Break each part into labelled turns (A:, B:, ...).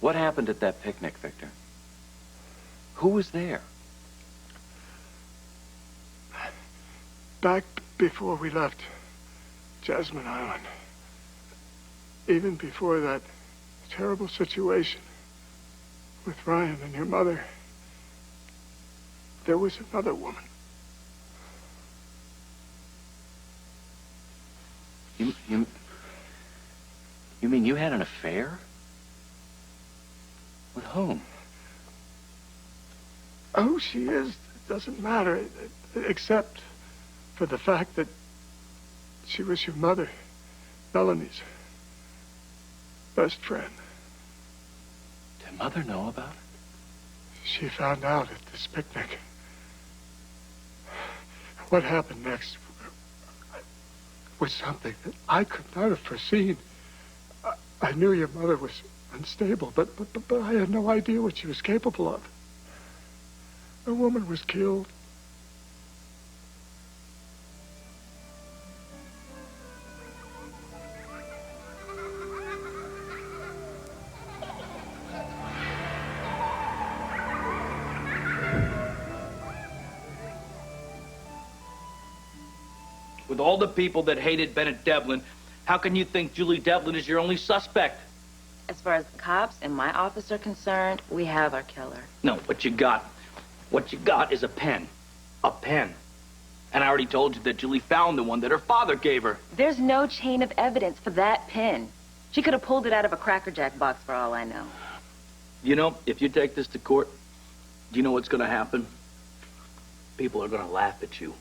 A: What happened at that picnic, Victor? Who was there?
B: Back before we left Jasmine Island, even before that terrible situation with Ryan and your mother, there was another woman.
A: You mean you had an affair? With whom?
B: Who she is doesn't matter, except for the fact that she was your mother, Melanie's best friend.
A: Did Mother know about it?
B: She found out at this picnic. What happened next was something that I could not have foreseen. I knew your mother was unstable, but I had no idea what she was capable of. A woman was killed.
C: With all the people that hated Bennett Devlin, how can you think Julie Devlin is your only suspect?
D: As far as the cops and my office are concerned, we have our killer.
C: No, what you got is a pen. A pen. And I already told you that Julie found the one that her father gave her.
D: There's no chain of evidence for that pen. She could have pulled it out of a Cracker Jack box for all I know.
C: You know, if you take this to court, do you know what's going to happen? People are going to laugh at you.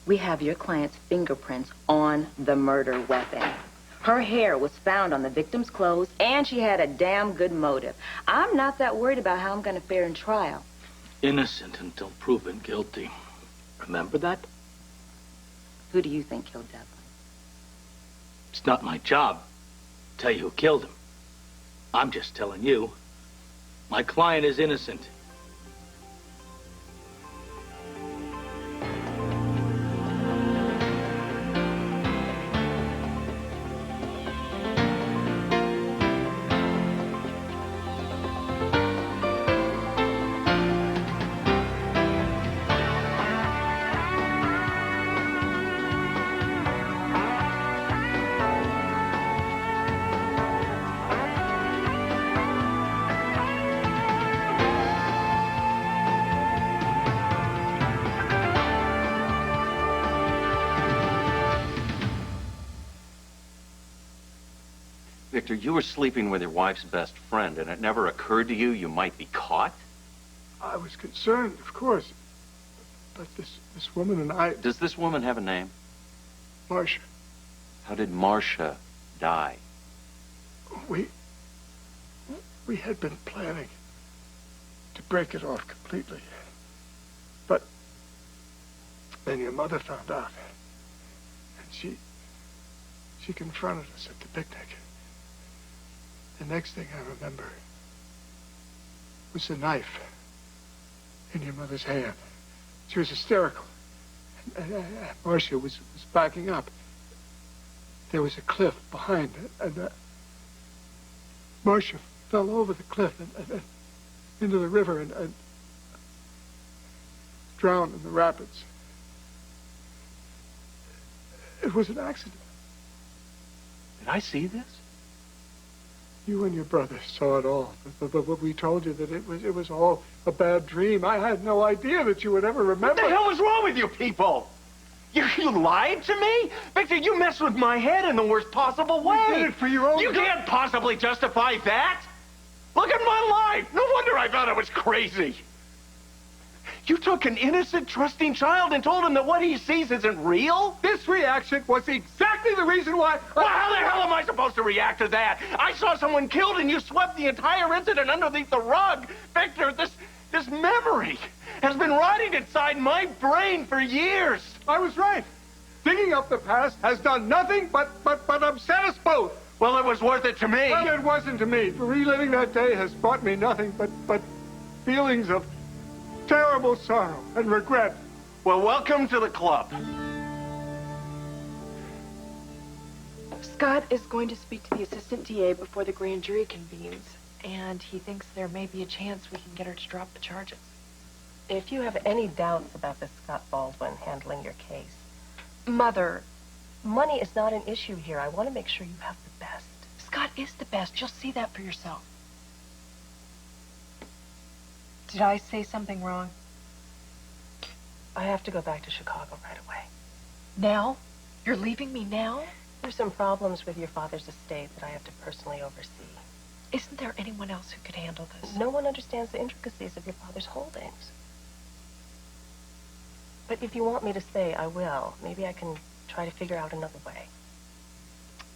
D: We have your client's fingerprints on the murder weapon. Her hair was found on the victim's clothes, and she had a damn good motive. I'm not that worried about how I'm going to fare in trial.
C: Innocent until proven guilty. Remember that?
D: Who do you think killed Devlin?
C: It's not my job to tell you who killed him. I'm just telling you, my client is innocent.
A: Victor, you were sleeping with your wife's best friend, and it never occurred to you you might be caught?
B: I was concerned, of course. But this woman and I...
A: Does this woman have a name?
B: Marcia.
A: How did Marcia die?
B: We had been planning to break it off completely. But then your mother found out. And she confronted us at the picnic. The next thing I remember was the knife in your mother's hand. She was hysterical. And Marcia was backing up. There was a cliff behind it, and Marcia fell over the cliff and into the river and drowned in the rapids. It was an accident.
A: Did I see this?
B: You and your brother saw it all, but we told you that it was all a bad dream. I had no idea that you would ever remember.
E: What the hell is wrong with you people? You lied to me? Victor, you messed with my head in the worst possible way.
B: You did it for your own...
E: You can't possibly justify that. Look at my life. No wonder I thought I was crazy. You took an innocent, trusting child and told him that what he sees isn't real?
B: This reaction was exactly the reason why...
E: Well, how the hell am I supposed to react to that? I saw someone killed and you swept the entire incident underneath the rug. Victor, this memory has been rotting inside my brain for years.
B: I was right. Digging up the past has done nothing but upset us both.
E: Well, it was worth it to me.
B: Well, it wasn't to me. Reliving that day has brought me nothing but feelings of terrible sorrow and regret.
E: Well, welcome to the club.
F: Scott is going to speak to the assistant DA before the grand jury convenes. and he thinks there may be a chance we can get her to drop the charges.
G: If you have any doubts about this Scott Baldwin handling your case,
F: Mother,
G: money is not an issue here. I want to make sure you have the best.
F: Scott is the best. You'll see that for yourself. Did I say something wrong?
G: I have to go back to Chicago right away.
F: Now? You're leaving me now?
G: There's some problems with your father's estate that I have to personally oversee.
F: Isn't there anyone else who could handle this?
G: No one understands the intricacies of your father's holdings. But if you want me to stay, I will. Maybe I can try to figure out another way.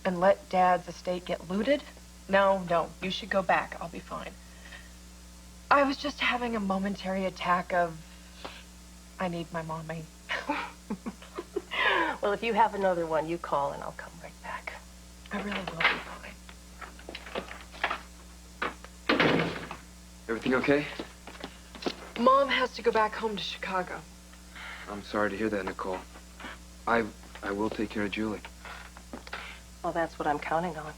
F: And let Dad's estate get looted? No, you should go back. I'll be fine. I was just having a momentary attack of, I need my mommy.
G: Well, if you have another one, you call and I'll come right back.
F: I really will be fine.
H: Everything okay?
F: Mom has to go back home to Chicago.
H: I'm sorry to hear that, Nicole. I will take care of Julie.
G: Well, that's what I'm counting on.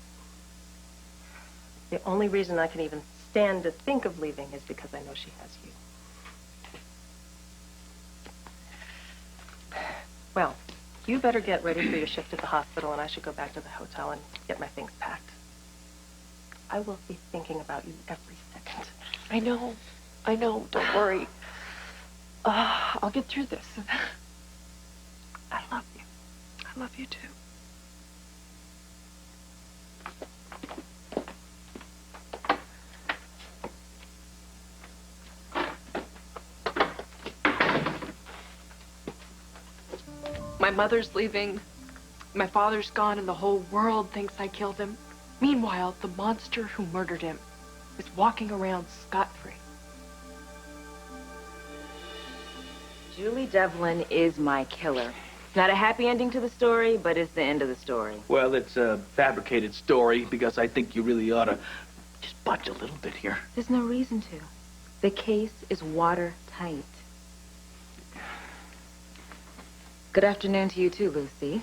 G: The only reason I can even stand to think of leaving is because I know she has you. Well, you better get ready for your shift at the hospital, and I should go back to the hotel and get my things packed. I will be thinking about you every second.
F: I know. Don't worry. I'll get through this.
G: I love you.
F: I love you too. My mother's leaving. My father's gone, and the whole world thinks I killed him. Meanwhile, the monster who murdered him is walking around scot-free.
D: Julie Devlin is my killer. Not a happy ending to the story, but it's the end of the story.
C: Well, it's a fabricated story because I think you really ought to just budge a little bit here.
D: There's no reason to. The case is watertight. Good afternoon to you too, Lucy.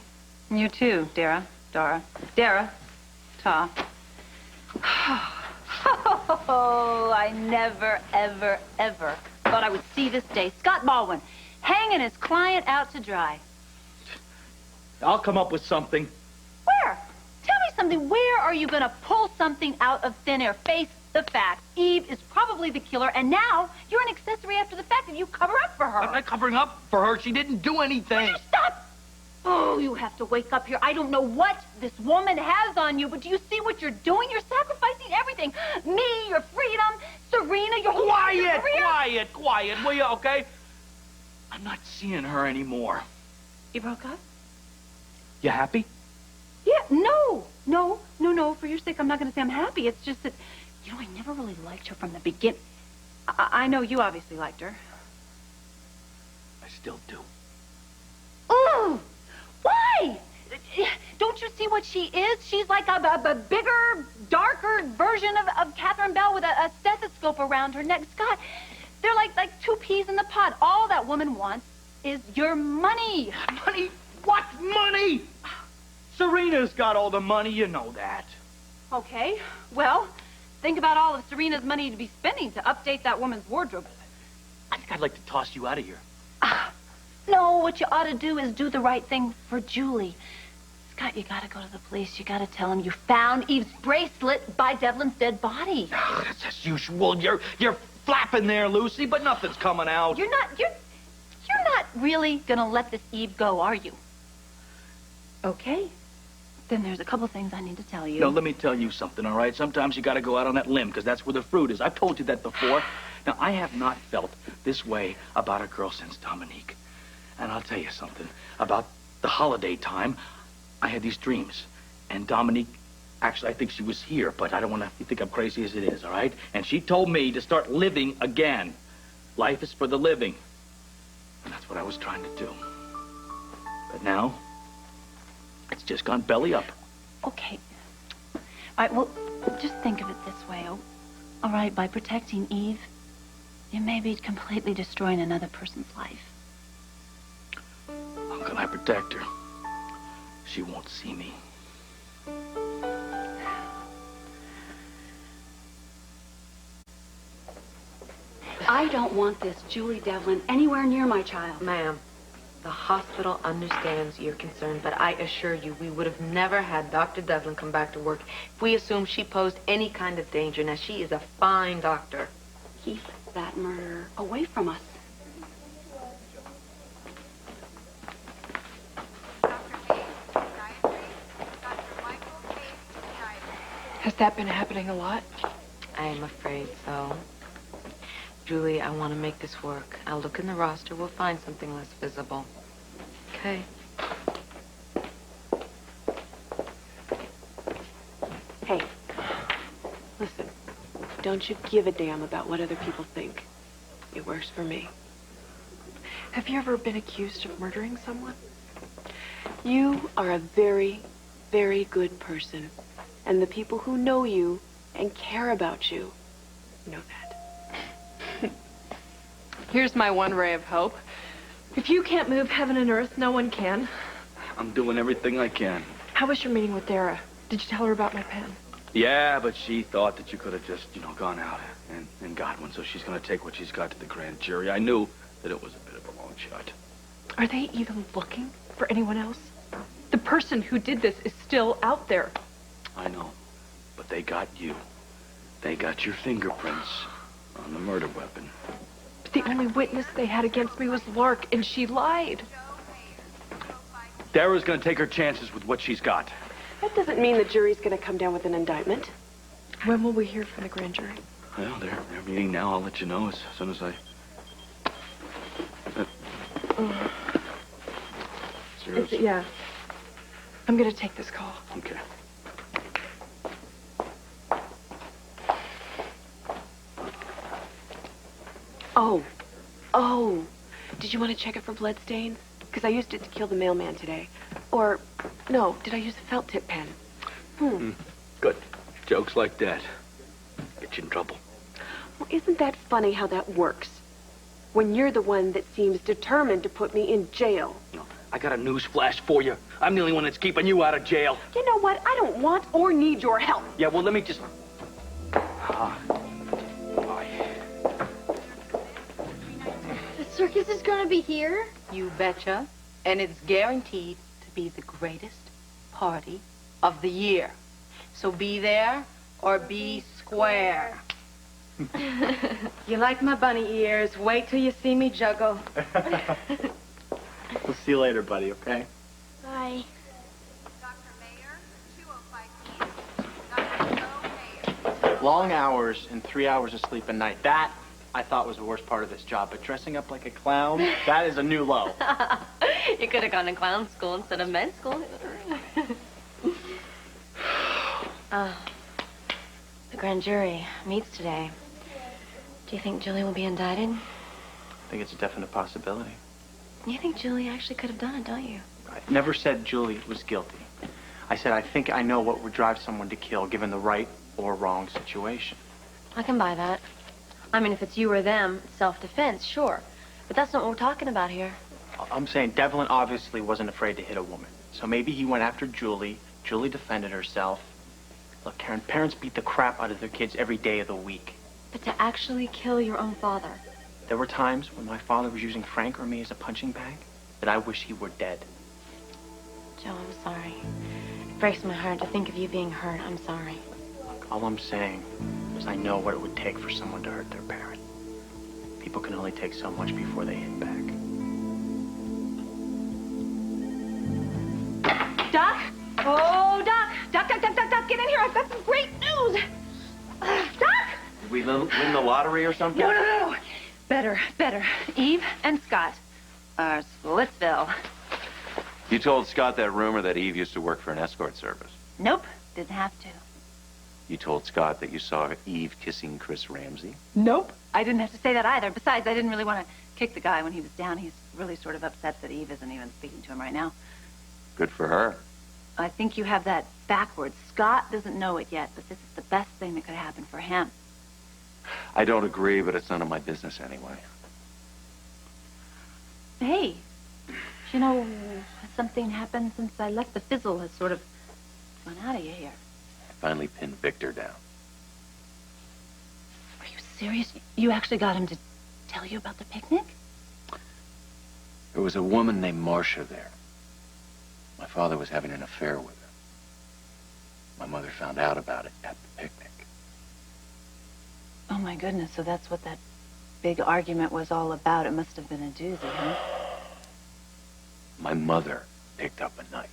I: You too, Dara. Ta. Oh, I never, ever, ever thought I would see this day. Scott Baldwin hanging his client out to dry.
C: I'll come up with something.
I: Where? Tell me something. Where are you going to pull something out of thin air? Face the fact. Eve is probably the killer, and now you're an accessory after the fact, and you cover up for her.
C: I'm not covering up for her. She didn't do anything.
I: Will you stop? Oh, you have to wake up here. I don't know what this woman has on you, but do you see what you're doing? You're sacrificing everything. Me, your freedom, Serena, your whole
C: Quiet, will you, okay? I'm not seeing her anymore.
I: You broke up?
C: You happy?
I: Yeah, no. For your sake, I'm not going to say I'm happy. It's just that, I never really liked her from the beginning. I know you obviously liked her.
C: I still do.
I: Oh, why? Don't you see what she is? She's like a bigger, darker version of Catherine Bell with a stethoscope around her neck. Scott, they're like two peas in the pod. All that woman wants is your money.
C: Money? What money? Serena's got all the money, you know that.
I: Okay, well, think about all of Serena's money to be spending to update that woman's wardrobe.
C: I think I'd like to toss you out of here.
I: No, what you ought to do is do the right thing for Julie. Scott, you gotta go to the police. You gotta tell them you found Eve's bracelet by Devlin's dead body.
C: That's as usual. You're flapping there, Lucy, but nothing's coming out.
I: You're not really gonna let this Eve go, are you? Okay. Then there's a couple things I need to tell you.
C: No, let me tell you something, all right? Sometimes you gotta go out on that limb, because that's where the fruit is. I've told you that before. Now, I have not felt this way about a girl since Dominique. And I'll tell you something. About the holiday time, I had these dreams. And Dominique, actually, I think she was here, but I don't want to think I'm crazy as it is, all right? And she told me to start living again. Life is for the living. And that's what I was trying to do. But now, it's just gone belly up.
I: Okay. All right, well, just think of it this way. Oh, all right, by protecting Eve, you may be completely destroying another person's life.
C: How can I protect her? She won't see me.
I: I don't want this Julie Devlin anywhere near my child.
J: Ma'am, the hospital understands your concern, but I assure you we would have never had Dr. Devlin come back to work if we assumed she posed any kind of danger. Now, she is a fine doctor.
I: Keep that murderer away from us.
F: Has that been happening a lot?
J: I'm afraid so. Julie, I want to make this work. I'll look in the roster. We'll find something less visible. Okay.
K: Hey, listen. Don't you give a damn about what other people think. It works for me.
F: Have you ever been accused of murdering someone?
K: You are a very, very good person. And the people who know you and care about you know that.
F: Here's my one ray of hope. If you can't move heaven and earth, no one can.
C: I'm doing everything I can.
F: How was your meeting with Dara? Did you tell her about my pen?
C: Yeah, but she thought that you could have just, gone out and got one, so she's going to take what she's got to the grand jury. I knew that it was a bit of a long shot.
F: Are they even looking for anyone else? The person who did this is still out there.
C: I know, but they got you. They got your fingerprints on the murder weapon.
F: But the only witness they had against me was Lark, and she lied.
C: Dara's going to take her chances with what she's got.
K: That doesn't mean the jury's going to come down with an indictment.
F: When will we hear from the grand jury?
C: Well, they're meeting now. I'll let you know as soon as I... Serious?
F: Yeah. I'm going to take this call.
C: Okay.
K: Oh. Did you want to check it for blood stains? Because I used it to kill the mailman today. Or, no, did I use a felt tip pen?
C: Good. Jokes like that get you in trouble.
K: Well, isn't that funny how that works? When you're the one that seems determined to put me in jail.
C: No, I got a news flash for you. I'm the only one that's keeping you out of jail.
K: You know what? I don't want or need your help.
C: Yeah, well, let me just...
I: The circus is gonna be here?
J: You betcha. And it's guaranteed to be the greatest party of the year. So be there or be square.
D: You like my bunny ears. Wait till you see me juggle.
E: We'll see you later, buddy, okay?
I: Bye.
E: Long hours and 3 hours of sleep a night. That, I thought, was the worst part of this job. But dressing up like a clown, that is a new low.
I: You could have gone to clown school instead of med school. The grand jury meets today. Do you think Julie will be indicted?
E: I think it's a definite possibility.
I: You think Julie actually could have done it, don't you?
E: I never said Julie was guilty. I said I think I know what would drive someone to kill given the right or wrong situation.
I: I can buy that. I mean, if it's you or them, it's self-defense, sure. But that's not what we're talking about here.
E: I'm saying Devlin obviously wasn't afraid to hit a woman. So maybe he went after Julie. Julie defended herself. Look, Karen, parents beat the crap out of their kids every day of the week.
I: But to actually kill your own father.
E: There were times when my father was using Frank or me as a punching bag that I wish he were dead.
I: Joe, I'm sorry. It breaks my heart to think of you being hurt. I'm sorry.
E: Look, all I'm saying is I know what it would take for someone to hurt their parent. People can only take so much before they hit back.
I: Doc? Oh, Doc! Doc, get in here. I've got some great news. Doc?
A: Did we win the lottery or something?
I: No. Better. Eve and Scott are Splitsville.
A: You told Scott that rumor that Eve used to work for an escort service.
I: Nope, didn't have to.
A: You told Scott that you saw Eve kissing Chris Ramsey.
I: Nope. I didn't have to say that either. Besides, I didn't really want to kick the guy when he was down. He's really sort of upset that Eve isn't even speaking to him right now.
A: Good for her.
I: I think you have that backwards. Scott doesn't know it yet, but this is the best thing that could happen for him.
A: I don't agree, but it's none of my business anyway.
I: Hey, you know, something happened since I left. The fizzle has sort of gone out of you here.
A: I finally pinned Victor down.
I: Are you serious? You actually got him to tell you about the picnic?
A: There was a woman named Marcia there. My father was having an affair with her. My mother found out about it at the picnic.
I: Oh, my goodness. So that's what that big argument was all about. It must have been a doozy, huh?
A: My mother picked up a knife.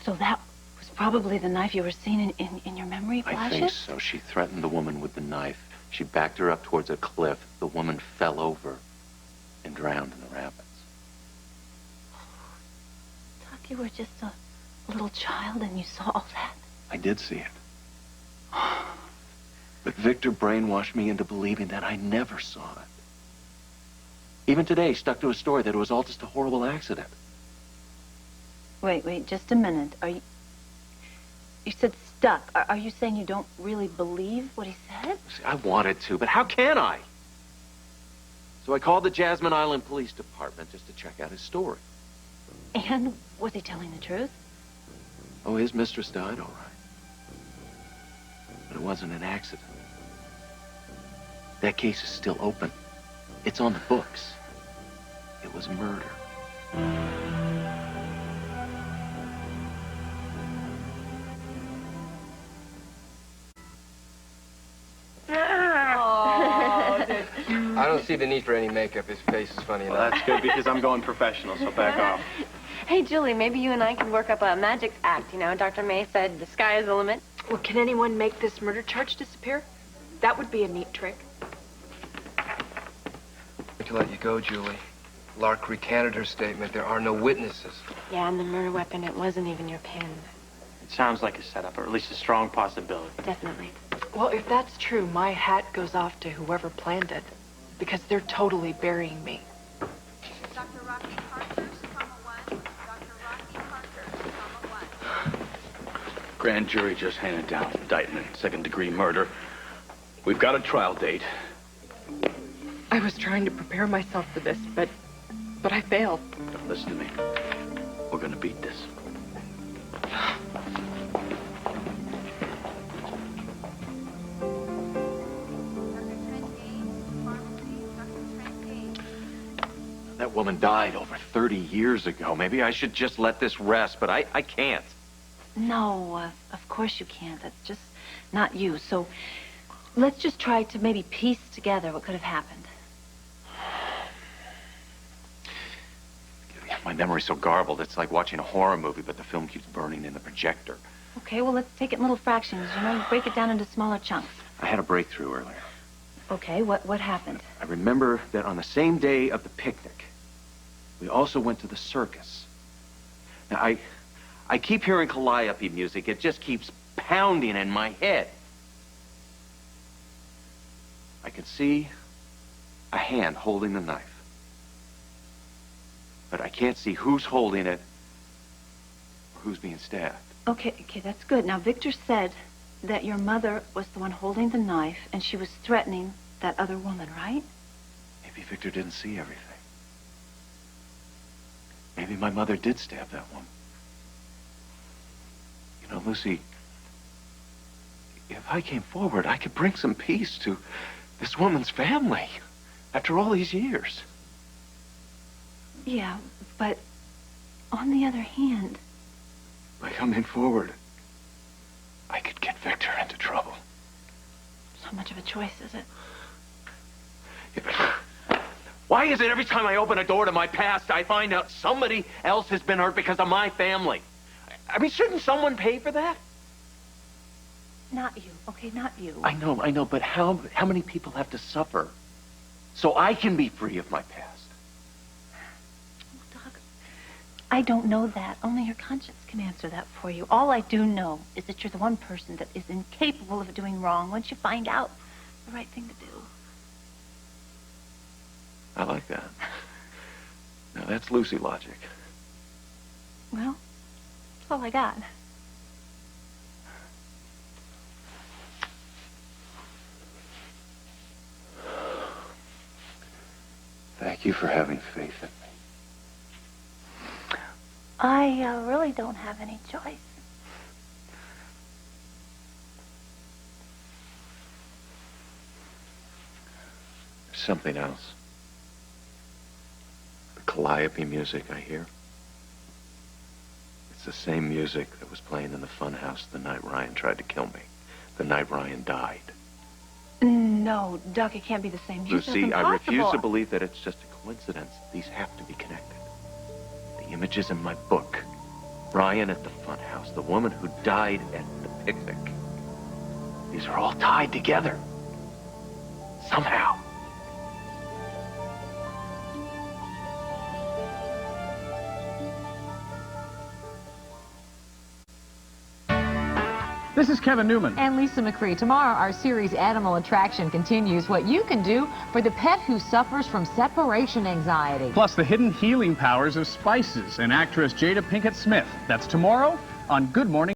I: So that was probably the knife you were seeing in your memory flashes?
A: I think so. She threatened the woman with the knife. She backed her up towards a cliff. The woman fell over and drowned in the rapids.
I: Doc, you were just a little child and you saw all that?
A: I did see it. But Victor brainwashed me into believing that I never saw it. Even today, he stuck to a story that it was all just a horrible accident.
I: Wait, just a minute. You said stuck. Are you saying you don't really believe what he said?
A: See, I wanted to, but how can I? So I called the Jasmine Island Police Department just to check out his story.
I: And was he telling the truth?
A: Oh, his mistress died, all right. But it wasn't an accident. That case is still open. It's on the books. It was murder.
H: I don't see the need for any makeup. His face is funny enough.
E: That's good because I'm going professional, so back off.
L: Hey, Julie, maybe you and I can work up a magic act. You know, Dr. May said the sky is the limit.
F: Well, can anyone make this murder charge disappear? That would be a neat trick.
H: To let you go, Julie. Lark recanted her statement. There are no witnesses.
L: Yeah, and the murder weapon, it wasn't even your pen.
E: It sounds like a setup, or at least a strong possibility.
L: Definitely.
F: Well, if that's true, my hat goes off to whoever planned it. Because they're totally burying me.
M: Dr. Rocky Parkhurst, comma 1. Dr. Rocky Parkhurst, comma 1.
C: Grand jury just handed down indictment, second-degree murder. We've got a trial date.
F: I was trying to prepare myself for this, but I failed.
C: Listen to me. We're gonna beat this.
A: That woman died over 30 years ago. Maybe I should just let this rest, but I can't.
I: No, of course you can't. That's just not you. So let's just try to maybe piece together what could have happened.
A: My memory's so garbled, it's like watching a horror movie, but the film keeps burning in the projector.
I: Okay, well, let's take it in little fractions. You know, you break it down into smaller chunks.
A: I had a breakthrough earlier.
I: Okay, what happened?
A: I remember that on the same day of the picnic, we also went to the circus. Now, I keep hearing calliope music. It just keeps pounding in my head. I could see a hand holding the knife. But I can't see who's holding it or who's being stabbed.
I: Okay, that's good. Now, Victor said that your mother was the one holding the knife and she was threatening that other woman, right?
A: Maybe Victor didn't see everything. Maybe my mother did stab that woman. You know, Lucy, if I came forward, I could bring some peace to this woman's family after all these years.
I: Yeah, but on the other hand...
A: By coming forward, I could get Victor into trouble.
I: It's not much of a choice, is it?
A: Yeah, but why is it every time I open a door to my past, I find out somebody else has been hurt because of my family? I mean, shouldn't someone pay for that?
I: Not you, okay, not you.
A: I know, but how many people have to suffer so I can be free of my past?
I: I don't know that. Only your conscience can answer that for you. All I do know is that you're the one person that is incapable of doing wrong once you find out the right thing to do.
A: I like that. Now, that's Lucy logic.
I: Well, that's all I got.
A: Thank you for having faith in me.
I: I really don't have any choice.
A: something else. The calliope music I hear. It's the same music that was playing in the funhouse the night Ryan tried to kill me. The night Ryan died.
I: No, Doc, it can't be the same music.
A: Lucy,
I: It's
A: I refuse to
I: impossible.
A: believe that it's just a coincidence. These have to be connected. The images in my book. Ryan at the funhouse. The woman who died at the picnic. These are all tied together. Somehow.
N: This is Kevin Newman.
O: And Lisa McCree. Tomorrow, our series Animal Attraction continues what you can do for the pet who suffers from separation anxiety.
N: Plus the hidden healing powers of spices and actress Jada Pinkett Smith. That's tomorrow on Good Morning.